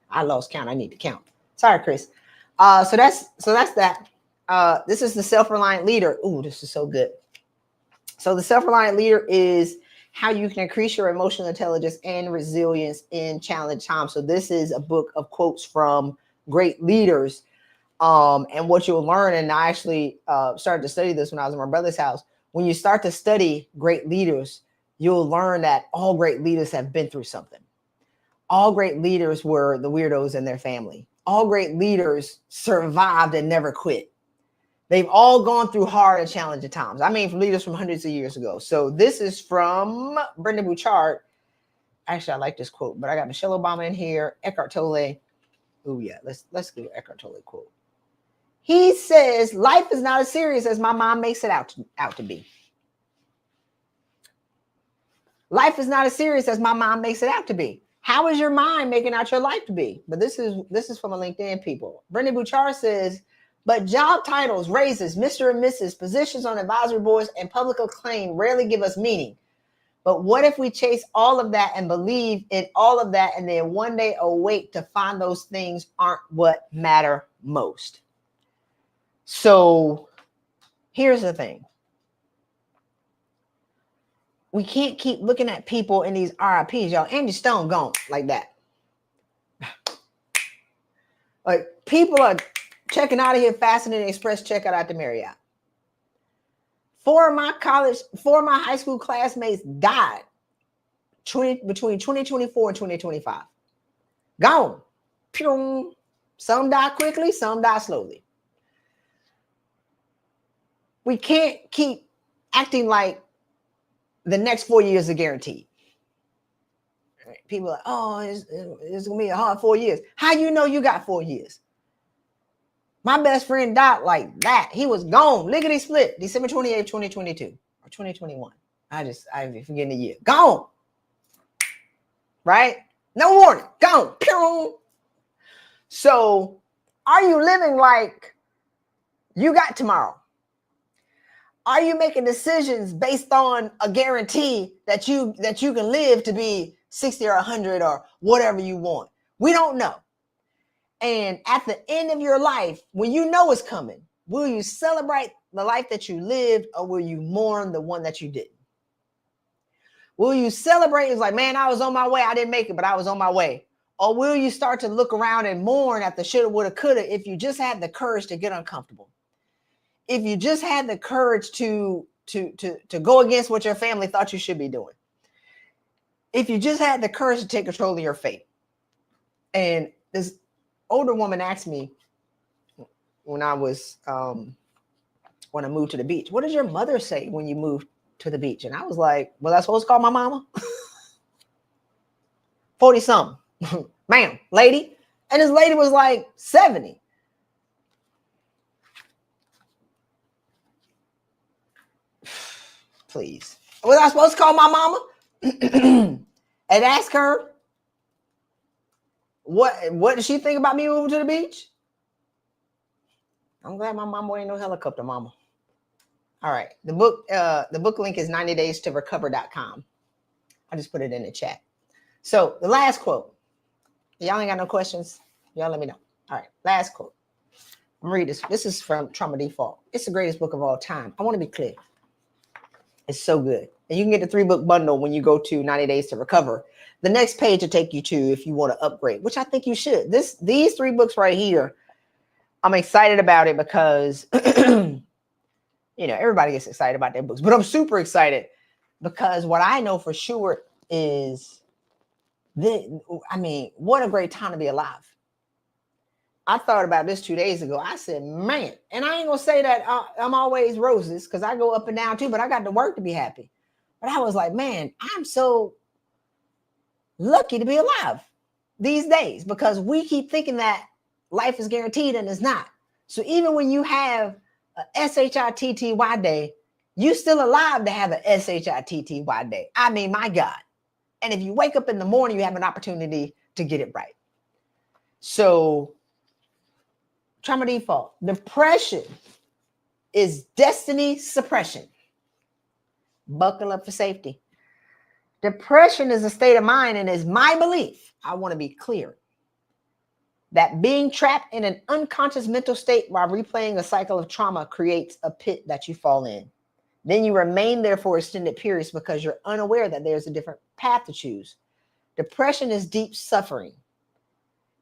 I lost count. I need to count. Sorry, Chris. So that's that. This is the self-reliant leader. Ooh, this is so good. So the self-reliant leader is how you can increase your emotional intelligence and resilience in challenging times. So this is a book of quotes from great leaders. And what you'll learn, and I actually started to study this when I was in my brother's house. When you start to study great leaders, you'll learn that all great leaders have been through something. All great leaders were the weirdos in their family. All great leaders survived and never quit. They've all gone through hard and challenging times. I mean, from leaders from hundreds of years ago. So this is from Brendon Burchard. Actually, I like this quote, but I got Michelle Obama in here, Eckhart Tolle. Oh yeah, let's do Eckhart Tolle quote. He says, life is not as serious as my mom makes it out to be. Life is not as serious as my mom makes it out to be. How is your mind making out your life to be? But this is from a LinkedIn people. Brendon Burchard says, but job titles, raises, Mr. and Mrs., positions on advisory boards, and public acclaim rarely give us meaning. But what if we chase all of that and believe in all of that, and then one day awake to find those things aren't what matter most? So here's the thing. We can't keep looking at people in these RIPs, y'all. Andy Stone gone like that. Like, people are checking out of here faster than express checkout at the Marriott. Four of my high school classmates died between 2024 and 2025. Gone. Pew. Some die quickly, some die slowly. We can't keep acting like the next 4 years are guaranteed. People are like, oh, it's going to be a hard 4 years. How you know you got 4 years? My best friend died like that. He was gone. Lickety split. December 28th, 2022 or 2021. I'm forgetting the year. Gone. Right? No warning. Gone. Pew. So are you living like you got tomorrow? Are you making decisions based on a guarantee that you can live to be 60 or 100 or whatever you want? We don't know. And at the end of your life, when you know it's coming, will you celebrate the life that you lived, or will you mourn the one that you didn't? Will you celebrate? It's like, man, I was on my way. I didn't make it, but I was on my way. Or will you start to look around and mourn at the shoulda, woulda, coulda if you just had the courage to get uncomfortable? If you just had the courage to go against what your family thought you should be doing. If you just had the courage to take control of your fate. And this older woman asked me when I moved to the beach, what did your mother say when you moved to the beach? And I was like, was I supposed to call my mama? 40 something, ma'am, lady. And this lady was like 70. Please. Was I supposed to call my mama and ask her what did she think about me moving to the beach? I'm glad my mama ain't no helicopter mama. All right. The book link is 90daystorecover.com. I just put it in the chat. So the last quote. Y'all ain't got no questions? Y'all let me know. All right. Last quote. I'm reading this. This is from Trauma Default. It's the greatest book of all time. I want to be clear. It's so good. And you can get the 3-book bundle when you go to 90 Days to Recover. The next page will take you to if you want to upgrade, which I think you should. These 3 books right here, I'm excited about it because, everybody gets excited about their books. But I'm super excited because what I know for sure is, what a great time to be alive. I thought about this 2 days ago. I said, man, and I ain't gonna say that I'm always roses because I go up and down too, but I got to work to be happy. But I was like, man, I'm so lucky to be alive these days because we keep thinking that life is guaranteed and it's not. So even when you have a SHITTY day, you still alive to have a SHITTY day. I mean, my God. And if you wake up in the morning, you have an opportunity to get it right. So trauma default. Depression is destiny suppression. Buckle up for safety. Depression is a state of mind, and is my belief, I want to be clear, that being trapped in an unconscious mental state while replaying a cycle of trauma creates a pit that you fall in. Then you remain there for extended periods because you're unaware that there's a different path to choose. Depression is deep suffering,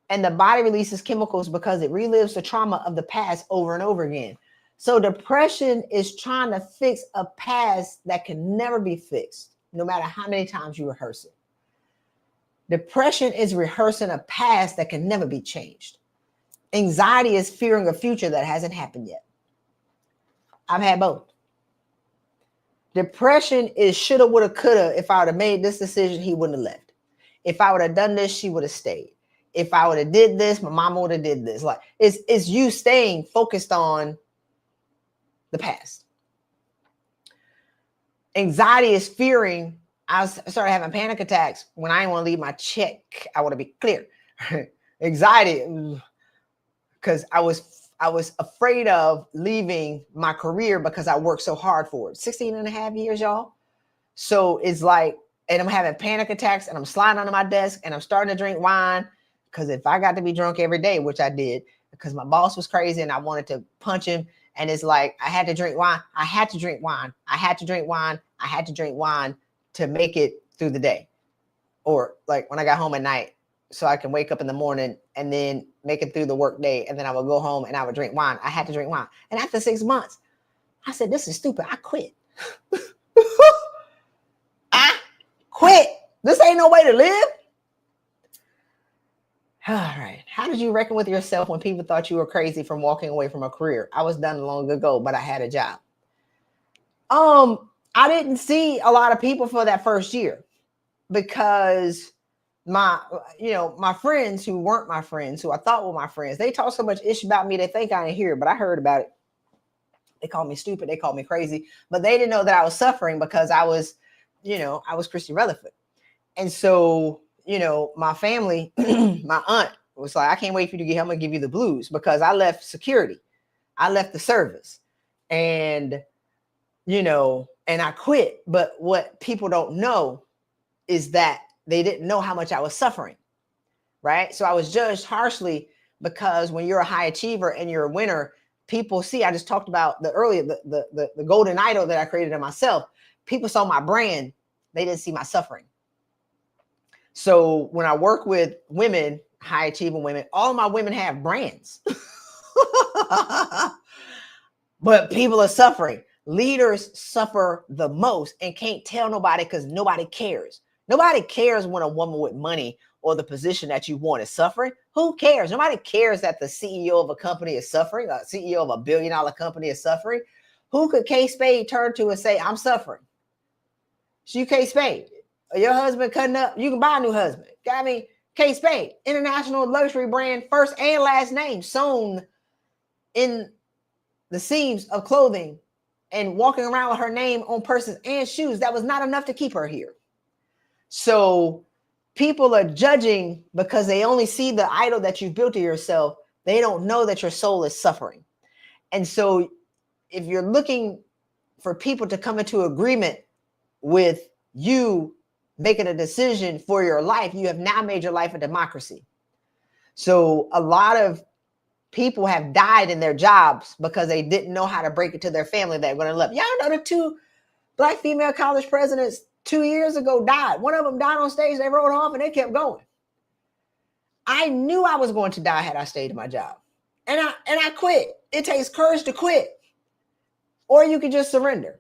and the body releases chemicals because it relives the trauma of the past over and over again. So depression is trying to fix a past that can never be fixed, no matter how many times you rehearse it. Depression is rehearsing a past that can never be changed. Anxiety is fearing a future that hasn't happened yet. I've had both. Depression is shoulda, woulda, coulda. If I would have made this decision, he wouldn't have left. If I would have done this, she would have stayed. If I would have did this, my mama would have did this. Like it's you staying focused on the past. Anxiety is fearing. I started having panic attacks when I didn't want to leave my check. I want to be clear. Anxiety, because I was afraid of leaving my career because I worked so hard for it. 16 and a half years, y'all. So it's like, and I'm having panic attacks and I'm sliding under my desk and I'm starting to drink wine because if I got to be drunk every day, which I did, because my boss was crazy and I wanted to punch him. And it's like, I had to drink wine. I had to drink wine. I had to drink wine. I had to drink wine to make it through the day. Or like when I got home at night, so I can wake up in the morning and then make it through the work day. And then I would go home and I would drink wine. I had to drink wine. And after 6 months, I said, this is stupid. I quit. I quit. This ain't no way to live. All right. How did you reckon with yourself when people thought you were crazy from walking away from a career? I was done long ago, but I had a job. I didn't see a lot of people for that first year because my friends who weren't my friends, who I thought were my friends, they talk so much ish about me. They think I didn't hear it, but I heard about it. They called me stupid. They called me crazy, but they didn't know that I was suffering because I was Christy Rutherford. And so, my family, my aunt was like, I can't wait for you to get home and give you the blues because I left security. I left the service and I quit. But what people don't know is that they didn't know how much I was suffering. Right. So I was judged harshly because when you're a high achiever and you're a winner, people see, I just talked about the golden idol that I created in myself. People saw my brand. They didn't see my suffering. So when I work with women, high achieving women, all of my women have brands, but people are suffering. Leaders suffer the most and can't tell nobody because nobody cares. Nobody cares when a woman with money or the position that you want is suffering. Who cares? Nobody cares that the CEO of a company is suffering. A CEO of $1 billion company is suffering. Who could K Spade turn to and say, I'm suffering? So you K Spade. Your husband cutting up, you can buy a new husband. I mean, K Spade, international luxury brand, first and last name, sewn in the seams of clothing and walking around with her name on purses and shoes. That was not enough to keep her here. So people are judging because they only see the idol that you built to yourself. They don't know that your soul is suffering. And so if you're looking for people to come into agreement with you making a decision for your life, you have now made your life a democracy. So a lot of people have died in their jobs because they didn't know how to break it to their family that were going to love. Y'all know the 2 Black female college presidents 2 years ago died. One of them died on stage. They rode off and they kept going. I knew I was going to die had I stayed in my job. And I quit. It takes courage to quit. Or you can just surrender.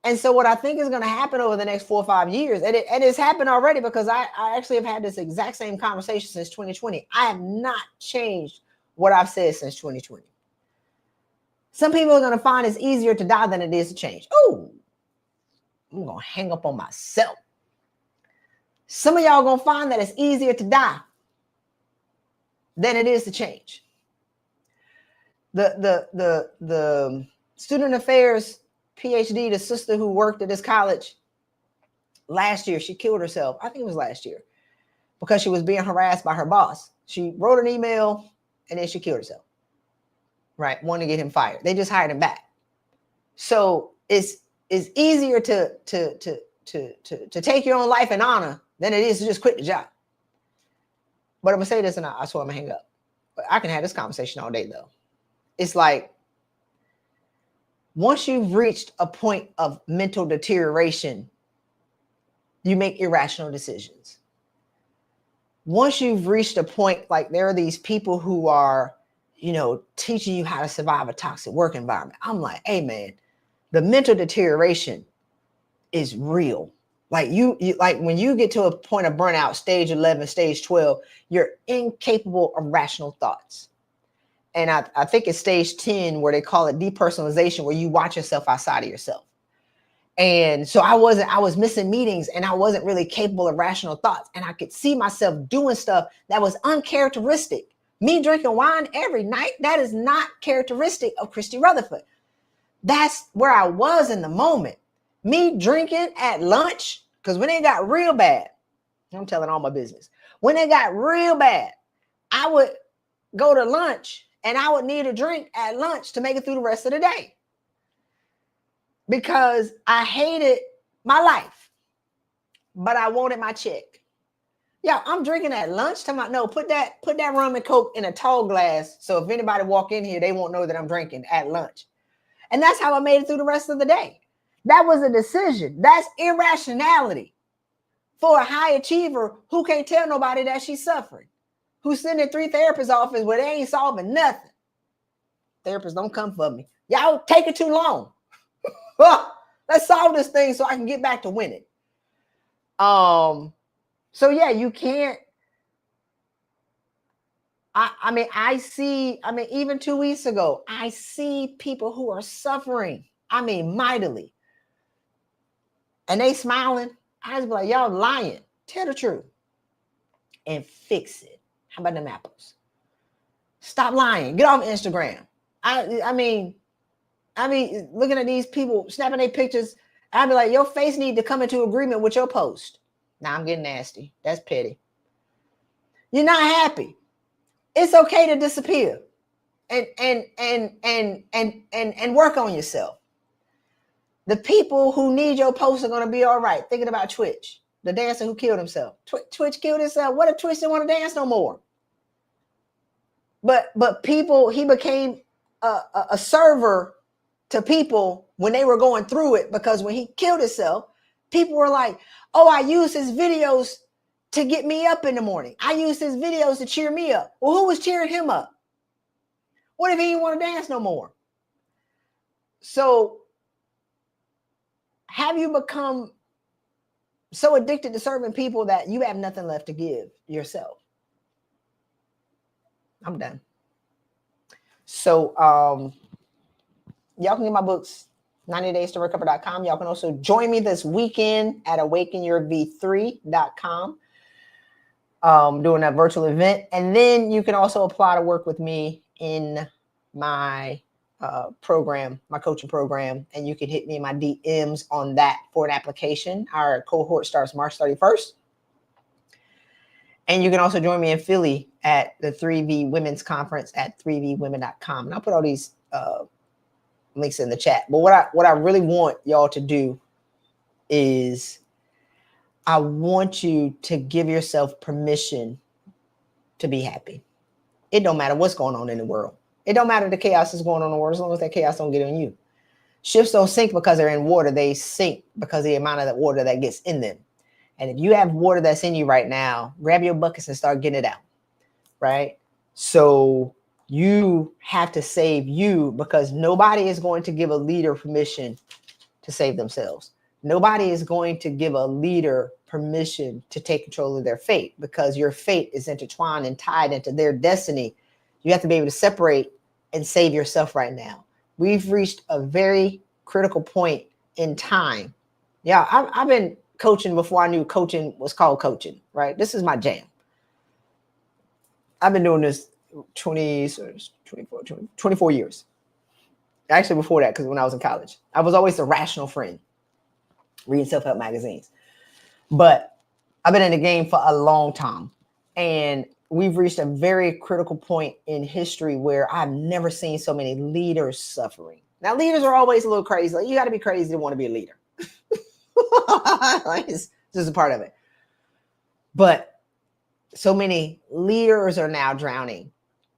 And so what I think is going to happen over the next 4 or 5 years, and it's happened already because I actually have had this exact same conversation since 2020. I have not changed what I've said since 2020. Some people are going to find it's easier to die than it is to change. Oh, I'm going to hang up on myself. Some of y'all going to find that it's easier to die than it is to change. The student affairs PhD, the sister who worked at this college last year, she killed herself. I think it was last year because she was being harassed by her boss. She wrote an email and then she killed herself. Right? Wanting to get him fired. They just hired him back. So it's easier to take your own life in honor than it is to just quit the job. But I'm gonna say this and I swear I'm gonna hang up. But I can have this conversation all day though. It's like once you've reached a point of mental deterioration, you make irrational decisions. Once you've reached a point, like there are these people who are, you know, teaching you how to survive a toxic work environment. I'm like, hey man, the mental deterioration is real. Like you like when you get to a point of burnout, stage 11, stage 12, you're incapable of rational thoughts. And I think it's stage 10 where they call it depersonalization, where you watch yourself outside of yourself. And so I was missing meetings and I wasn't really capable of rational thoughts. And I could see myself doing stuff that was uncharacteristic. Me drinking wine every night, that is not characteristic of Christy Rutherford. That's where I was in the moment. Me drinking at lunch, because when it got real bad, I'm telling all my business. When it got real bad, I would go to lunch and I would need a drink at lunch to make it through the rest of the day. Because I hated my life, but I wanted my check. Yeah, I'm drinking at lunch. No, put that rum and Coke in a tall glass. So if anybody walk in here, they won't know that I'm drinking at lunch. And that's how I made it through the rest of the day. That was a decision. That's irrationality for a high achiever who can't tell nobody that she's suffering, who's sitting in 3 therapist offices where they ain't solving nothing. Therapists don't come for me. Y'all take it too long. Let's solve this thing so I can get back to winning. So yeah, you can't. I mean, even 2 weeks ago, I see people who are suffering, mightily. And they smiling. I just be like, y'all lying. Tell the truth. And fix it. How about them apples? Stop lying. Get off Instagram. I mean, looking at these people snapping their pictures, I'd be like, your face need to come into agreement with your post. Now I'm getting nasty. That's petty. You're not happy. It's okay to disappear and work on yourself. The people who need your post are going to be all right. Thinking about Twitch, the dancer who killed himself. Twitch killed himself. What if Twitch didn't want to dance no more? But people, he became a server to people when they were going through it, because when he killed himself, people were like, oh, I use his videos to get me up in the morning. I use his videos to cheer me up. Well, who was cheering him up? What if he didn't want to dance no more? So have you become so addicted to serving people that you have nothing left to give yourself? I'm done. So y'all can get my books, 90days-to-recover.com. Y'all can also join me this weekend at awakenyourv3.com, doing a virtual event. And then you can also apply to work with me in my program, my coaching program, and you can hit me in my DMs on that for an application. Our cohort starts March 31st. And you can also join me in Philly at the 3V Women's Conference at 3vwomen.com. And I'll put all these links in the chat. But what I really want y'all to do is I want you to give yourself permission to be happy. It don't matter what's going on in the world. It don't matter the chaos that's going on in the world, as long as that chaos don't get on you. Ships don't sink because they're in water. They sink because of the amount of that water that gets in them. And if you have water that's in you right now, grab your buckets and start getting it out, right? So you have to save you, because nobody is going to give a leader permission to save themselves. Nobody is going to give a leader permission to take control of their fate, because your fate is intertwined and tied into their destiny You have to be able to separate and save yourself right now. We've reached a very critical point in time. Yeah, I've been coaching before I knew coaching was called coaching, right? This is my jam. I've been doing this 24 years. Actually, before that, because when I was in college, I was always the rational friend, reading self-help magazines. But I've been in the game for a long time. And we've reached a very critical point in history where I've never seen so many leaders suffering. Now, leaders are always a little crazy. Like, you got to be crazy to want to be a leader. Like, it's just a part of it. But so many leaders are now drowning.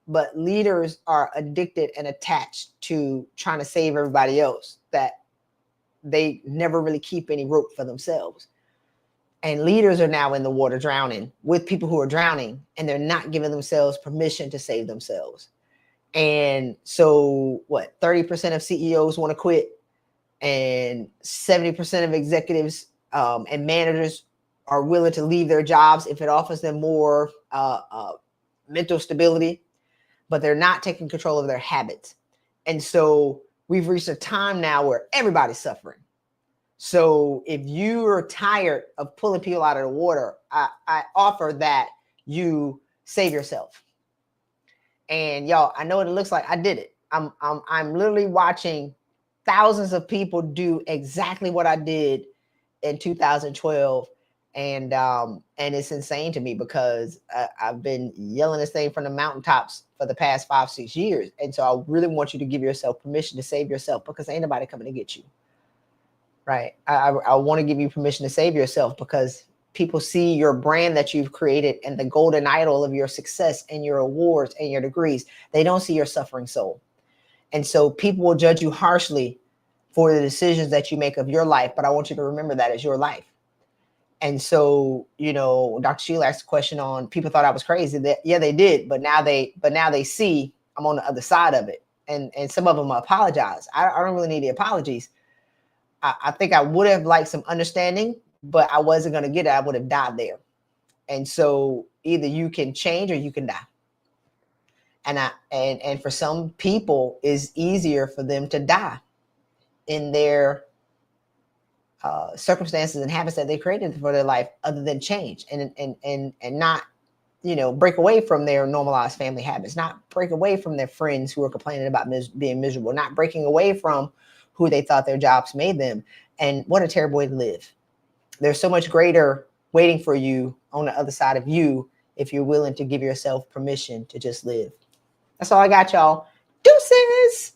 But leaders are addicted and attached to trying to save everybody else, that they never really keep any rope for themselves. And leaders are now in the water drowning with people who are drowning, and they're not giving themselves permission to save themselves. And so 30% of CEOs want to quit, and 70% of executives and managers are willing to leave their jobs if it offers them more mental stability, but they're not taking control of their habits. And so we've reached a time now where everybody's suffering. So if you are tired of pulling people out of the water, I offer that you save yourself. And y'all, I know what it looks like. I did it. I'm literally watching thousands of people do exactly what I did in 2012. And it's insane to me because I've been yelling this thing from the mountaintops for the past 5-6 years. And so I really want you to give yourself permission to save yourself, because ain't nobody coming to get you. Right. I want to give you permission to save yourself, because people see your brand that you've created and the golden idol of your success and your awards and your degrees. They don't see your suffering soul. And so people will judge you harshly for the decisions that you make of your life. But I want you to remember that it's your life. And so, Dr. Sheila asked a question on people thought I was crazy. Yeah, they did. But now they see I'm on the other side of it. And some of them apologize. I don't really need the apologies. I think I would have liked some understanding, but I wasn't going to get it. I would have died there. And so either you can change or you can die. And for some people, it's easier for them to die in their circumstances and habits that they created for their life, other than change and not, break away from their normalized family habits, not break away from their friends who are complaining about being miserable, not breaking away from who they thought their jobs made them. And what a terrible way to live. There's so much greater waiting for you on the other side of you if you're willing to give yourself permission to just live. That's all I got, y'all. Deuces.